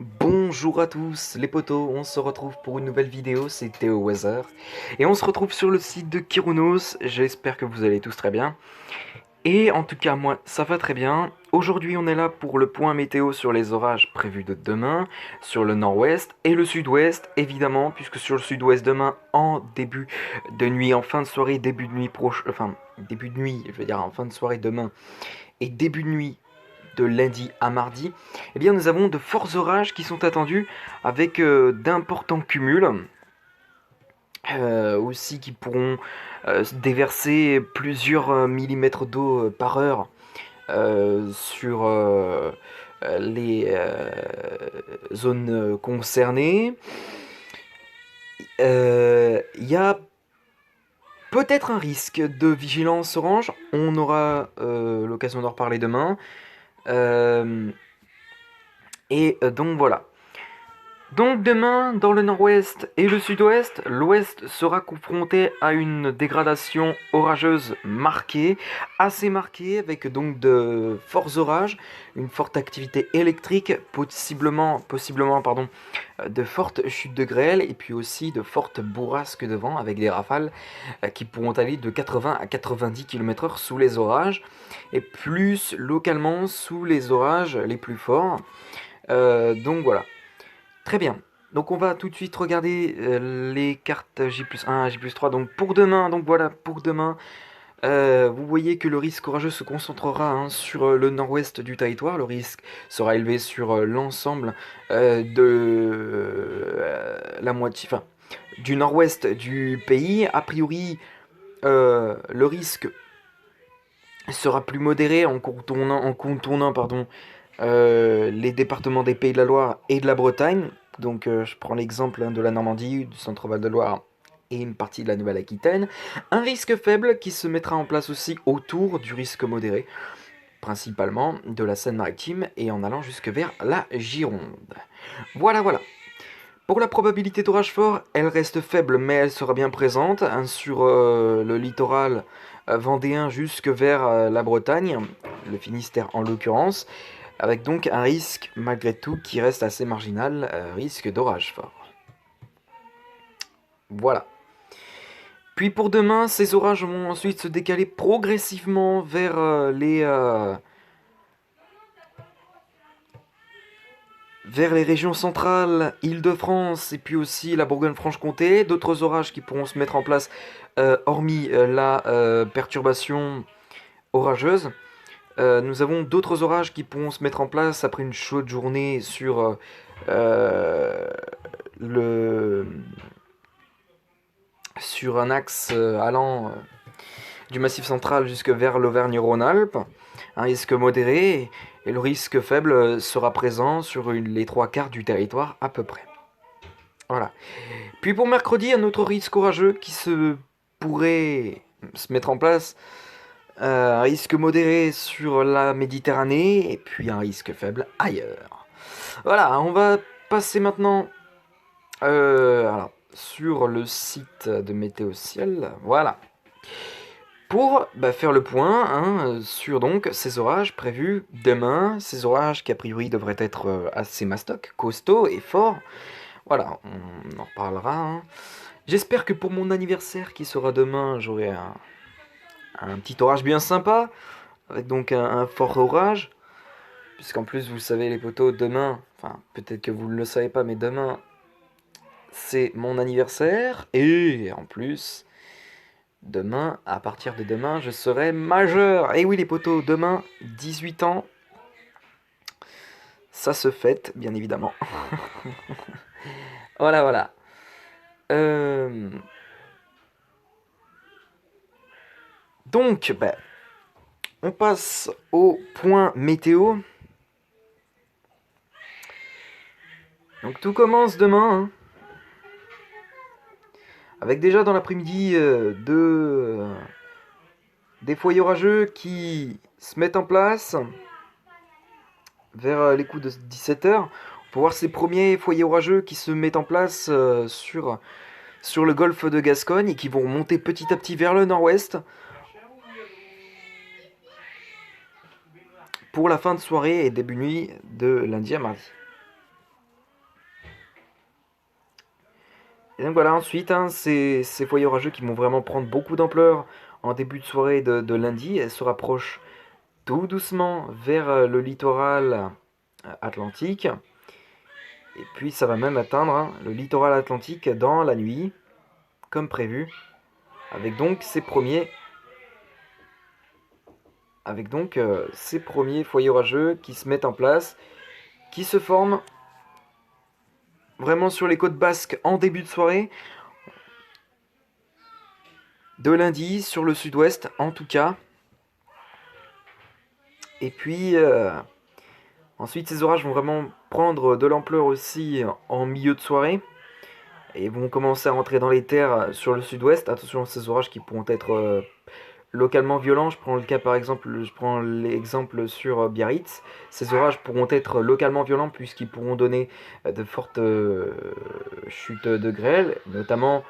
Bonjour à tous les potos, on se retrouve pour une nouvelle vidéo, c'est Théo Weather. Et on se retrouve sur le site de Kirunos, j'espère que vous allez tous très bien. Et en tout cas moi ça va très bien. Aujourd'hui on est là pour le point météo sur les orages prévus de demain, sur le nord-ouest et le sud-ouest évidemment, puisque sur le sud-ouest demain en début de nuit, en fin de soirée, début de nuit proche, enfin début de nuit, je veux dire en fin de soirée demain et début de nuit de lundi à mardi, eh bien nous avons de forts orages qui sont attendus avec d'importants cumuls aussi qui pourront déverser plusieurs millimètres d'eau par heure sur les zones concernées. Il y a peut-être un risque de vigilance orange, on aura l'occasion d'en reparler demain. Donc voilà. Donc demain, dans le nord-ouest et le sud-ouest, l'ouest sera confronté à une dégradation orageuse marquée, assez marquée, avec donc de forts orages, une forte activité électrique, de fortes chutes de grêle, et puis aussi de fortes bourrasques de vent, avec des rafales qui pourront aller de 80 à 90 km/h sous les orages, et plus localement sous les orages les plus forts. Donc voilà. Très bien. Donc on va tout de suite regarder les cartes J+1, J+3. Donc pour demain, donc voilà, pour demain, vous voyez que le risque orageux se concentrera sur le nord-ouest du territoire. Le risque sera élevé sur l'ensemble de la moitié, enfin, du nord-ouest du pays. A priori, le risque sera plus modéré en contournant pardon, les départements des Pays de la Loire et de la Bretagne. Donc je prends l'exemple de la Normandie, du Centre-Val de Loire et une partie de la Nouvelle-Aquitaine. Un risque faible qui se mettra en place aussi autour du risque modéré, principalement de la Seine-Maritime et en allant jusque vers la Gironde. Voilà, voilà. Pour la probabilité d'orage fort, elle reste faible, mais elle sera bien présente sur le littoral vendéen jusque vers la Bretagne, le Finistère en l'occurrence, avec donc un risque malgré tout qui reste assez marginal, risque d'orage fort. Voilà. Puis pour demain, ces orages vont ensuite se décaler progressivement vers les régions centrales, Île-de-France et puis aussi la Bourgogne-Franche-Comté. D'autres orages qui pourront se mettre en place, hormis la perturbation orageuse. Nous avons d'autres orages qui pourront se mettre en place après une chaude journée euh, le, sur un axe allant du Massif central jusque vers l'Auvergne-Rhône-Alpes. Un risque modéré et le risque faible sera présent sur les trois quarts du territoire à peu près. Voilà. Puis pour mercredi, un autre risque orageux qui se pourrait se mettre en place. Un risque modéré sur la Méditerranée et puis un risque faible ailleurs. Voilà, on va passer maintenant sur le site de Météo Ciel. Voilà. Pour faire le point sur donc ces orages prévus demain, ces orages qui a priori devraient être assez mastoc, costauds et forts. Voilà, on en reparlera. J'espère que pour mon anniversaire qui sera demain, j'aurai un petit orage bien sympa, avec donc un fort orage. Puisqu'en plus, vous savez, les potos, demain, enfin, peut-être que vous ne le savez pas, mais demain, c'est mon anniversaire. Et en plus, demain, à partir de demain, je serai majeur. Et oui, les potos, demain, 18 ans, ça se fête, bien évidemment. Voilà, voilà. Euh, Donc, on passe au point météo. Donc tout commence demain, avec déjà dans l'après-midi des foyers orageux qui se mettent en place vers les coups de 17h. On peut voir ces premiers foyers orageux qui se mettent en place sur le golfe de Gascogne et qui vont monter petit à petit vers le nord-ouest pour la fin de soirée et début nuit de lundi à mardi. Et donc voilà, ensuite, hein, ces foyers orageux qui vont vraiment prendre beaucoup d'ampleur en début de soirée de lundi, elles se rapprochent tout doucement vers le littoral atlantique. Et puis ça va même atteindre hein, le littoral atlantique dans la nuit, comme prévu, avec donc ces premiers foyers orageux qui se mettent en place, qui se forment vraiment sur les côtes basques en début de soirée, de lundi sur le sud-ouest en tout cas. Et puis ensuite ces orages vont vraiment prendre de l'ampleur aussi en milieu de soirée et vont commencer à rentrer dans les terres sur le sud-ouest. Attention à ces orages qui pourront être localement violents. Je prends l'exemple sur Biarritz. Ces orages pourront être localement violents puisqu'ils pourront donner de fortes chutes de grêle, notamment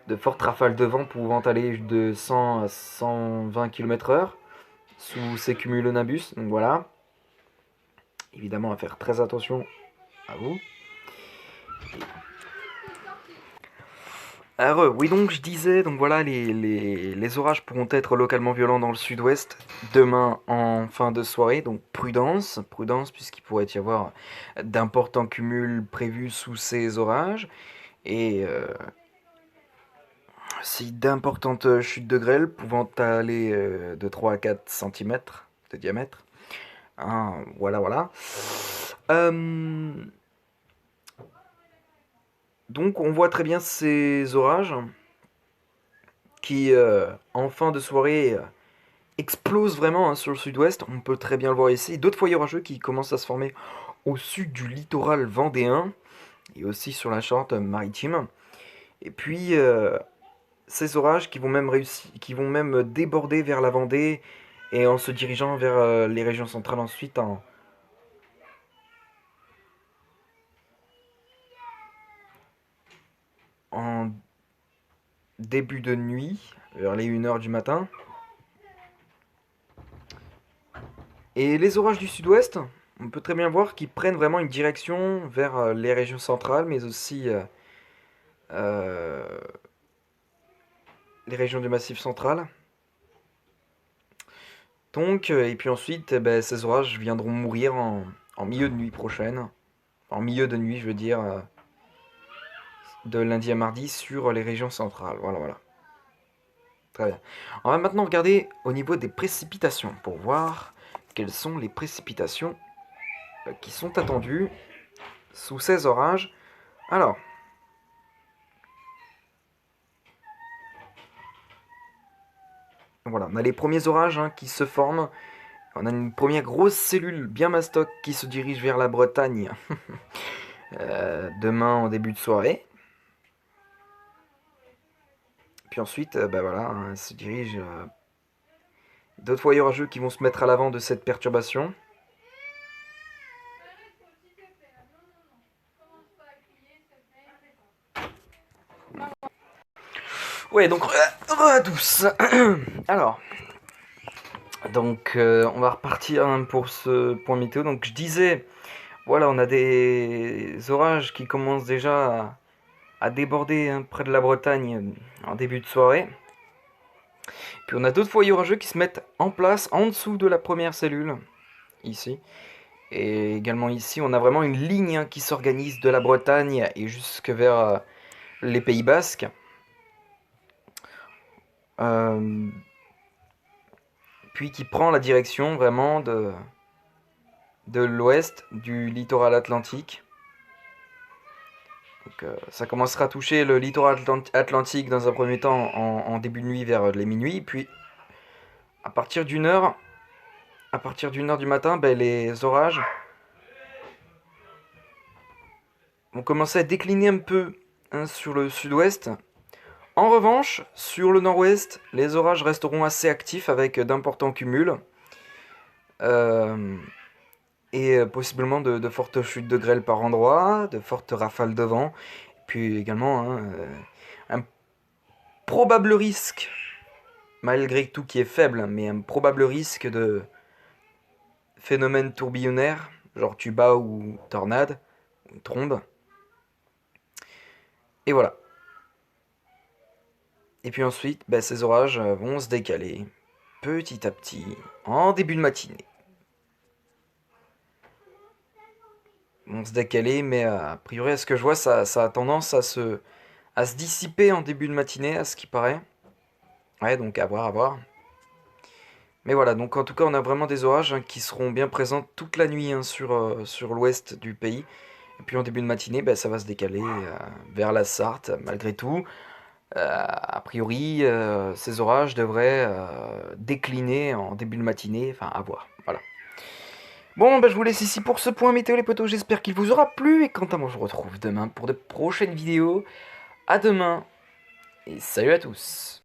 de fortes rafales de vent pouvant aller de 100 à 120 km/h sous ces cumulonimbus. Donc voilà, évidemment à faire très attention à vous. Alors, oui, donc je disais, donc voilà, les orages pourront être localement violents dans le sud-ouest demain en fin de soirée, donc prudence, prudence, puisqu'il pourrait y avoir d'importants cumuls prévus sous ces orages, et si d'importantes chutes de grêle pouvant aller de 3 à 4 cm de diamètre. Hein, voilà, voilà. Donc on voit très bien ces orages qui, en fin de soirée, explosent vraiment hein, sur le sud-ouest. On peut très bien le voir ici. D'autres foyers orageux qui commencent à se former au sud du littoral vendéen et aussi sur la Charente-Maritime. Et puis ces orages qui vont même déborder vers la Vendée et en se dirigeant vers les régions centrales ensuite en début de nuit, vers les 1h du matin. Et les orages du sud-ouest, on peut très bien voir qu'ils prennent vraiment une direction vers les régions centrales, mais aussi euh, les régions du Massif central. Donc, et puis ensuite, ben, ces orages viendront mourir en milieu de nuit prochaine. En milieu de nuit, je veux dire, de lundi à mardi sur les régions centrales. Voilà, voilà. Très bien. On va maintenant regarder au niveau des précipitations pour voir quelles sont les précipitations qui sont attendues sous ces orages. Alors, voilà, on a les premiers orages hein, qui se forment. On a une première grosse cellule bien mastoc qui se dirige vers la Bretagne demain en début de soirée. Puis ensuite, bah voilà, hein, se dirige d'autres foyers orageux qui vont se mettre à l'avant de cette perturbation. Ouais, donc douce. Alors, donc on va repartir hein, pour ce point météo. Donc je disais, voilà, on a des orages qui commencent déjà à déborder hein, près de la Bretagne en début de soirée. Puis on a d'autres foyers orageux qui se mettent en place en dessous de la première cellule, ici. Et également ici, on a vraiment une ligne hein, qui s'organise de la Bretagne et jusque vers les Pays Basques. Puis qui prend la direction vraiment de l'ouest du littoral atlantique. Donc, ça commencera à toucher le littoral atlantique dans un premier temps en début de nuit vers les minuit. Puis à partir d'une heure du matin, ben, les orages vont commencer à décliner un peu hein, sur le sud-ouest. En revanche, sur le nord-ouest, les orages resteront assez actifs avec d'importants cumuls. Et possiblement de fortes chutes de grêle par endroits, de fortes rafales de vent, puis également hein, un probable risque, malgré tout qui est faible, mais un probable risque de phénomènes tourbillonnaires, genre tuba ou tornade, ou trombe. Et voilà. Et puis ensuite, bah, ces orages vont se décaler petit à petit en début de matinée. Vont se décaler, mais a priori, à ce que je vois, ça a tendance à se dissiper en début de matinée, à ce qui paraît. Ouais, donc à voir, à voir. Mais voilà, donc en tout cas, on a vraiment des orages hein, qui seront bien présents toute la nuit hein, sur l'ouest du pays. Et puis en début de matinée, bah, ça va se décaler vers la Sarthe, malgré tout. A priori, ces orages devraient décliner en début de matinée, enfin à voir. Voilà. Bon, bah, je vous laisse ici pour ce point météo les potos, j'espère qu'il vous aura plu. Et quant à moi, je vous retrouve demain pour de prochaines vidéos. À demain, et salut à tous.